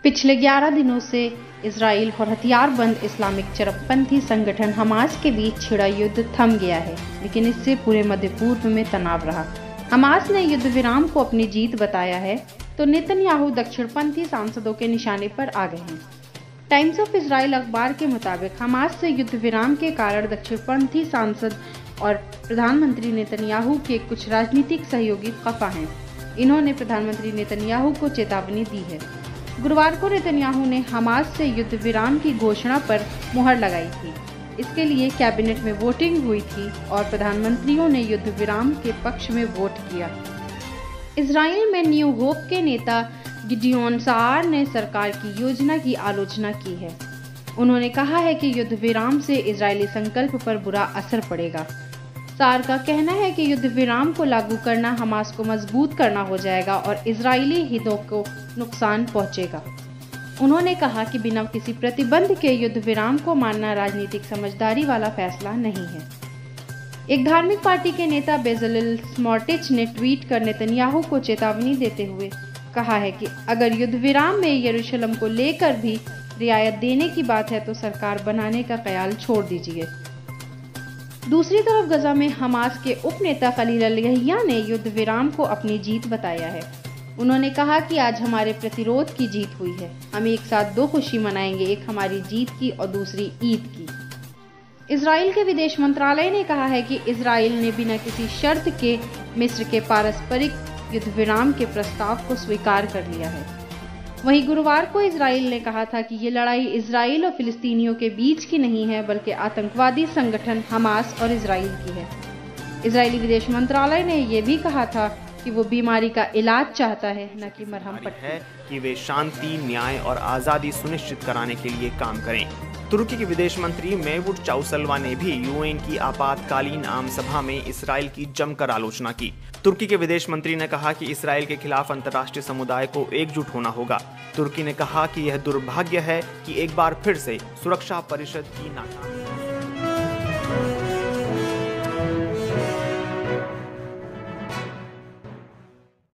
पिछले 11 दिनों से इजराइल और हथियारबंद इस्लामिक चरमपंथी संगठन हमास के बीच छिड़ा युद्ध थम गया है, लेकिन इससे पूरे मध्य पूर्व में तनाव रहा। हमास ने युद्ध विराम को अपनी जीत बताया है, तो नेतन्याहू दक्षिणपंथी सांसदों के निशाने पर आ गए हैं। टाइम्स ऑफ इजराइल अखबार के मुताबिक हमास से युद्ध विराम के कारण दक्षिणपंथी सांसद और प्रधानमंत्री नेतन्याहू के कुछ राजनीतिक सहयोगी खफा हैं। इन्होंने प्रधानमंत्री नेतन्याहू को चेतावनी दी है। गुरुवार को नेतन्याहू ने हमास से युद्ध विराम की घोषणा पर मुहर लगाई थी। इसके लिए कैबिनेट में वोटिंग हुई थी और प्रधानमंत्रियों ने युद्ध विराम के पक्ष में वोट किया। इजराइल में न्यू होप के नेता गिडियोन सार ने सरकार की योजना की आलोचना की है। उन्होंने कहा है कि युद्ध विराम से इजरायली संकल्प पर बुरा असर पड़ेगा। सार का कहना है कि युद्ध विराम को लागू करना हमास को मजबूत करना हो जाएगा और इजरायली हितों को नुकसान पहुंचेगा। उन्होंने कहा कि बिना किसी प्रतिबंध के युद्ध विराम को मानना राजनीतिक समझदारी वाला फैसला नहीं है। एक धार्मिक पार्टी के नेता बेजलेल स्मोट्रिच ने ट्वीट कर नेतन्याहू को चेतावनी देते हुए कहा है कि अगर युद्ध विराम में यरूशलेम को लेकर भी रियायत देने की बात है तो सरकार बनाने का ख्याल छोड़ दीजिए। दूसरी तरफ गजा में हमास के उप नेता खलील अल-यहिया ने युद्ध विराम को अपनी जीत बताया है। उन्होंने कहा कि आज हमारे प्रतिरोध की जीत हुई है। हम एक साथ दो खुशी मनाएंगे, एक हमारी जीत की और दूसरी ईद की। इजराइल के विदेश मंत्रालय ने कहा है कि इजराइल ने बिना किसी शर्त के मिस्र के पारस्परिक युद्ध विराम के प्रस्ताव को स्वीकार कर लिया है। वहीं गुरुवार को इजराइल ने कहा था कि ये लड़ाई इजराइल और फिलिस्तीनियों के बीच की नहीं है, बल्कि आतंकवादी संगठन हमास और इजराइल की है। इजरायली विदेश मंत्रालय ने यह भी कहा था कि वो बीमारी का इलाज चाहता है, न कि मरहम पट्टी। है कि वे शांति, न्याय और आज़ादी सुनिश्चित कराने के लिए काम करें। तुर्की के विदेश मंत्री मेवलुत चावुसोगलू ने भी यूएन की आपातकालीन आम सभा में इसराइल की जमकर आलोचना की। तुर्की के विदेश मंत्री ने कहा कि इसराइल के खिलाफ अंतर्राष्ट्रीय समुदाय को एकजुट होना होगा। तुर्की ने कहा कि यह दुर्भाग्य है कि एक बार फिर से सुरक्षा परिषद की नाकामी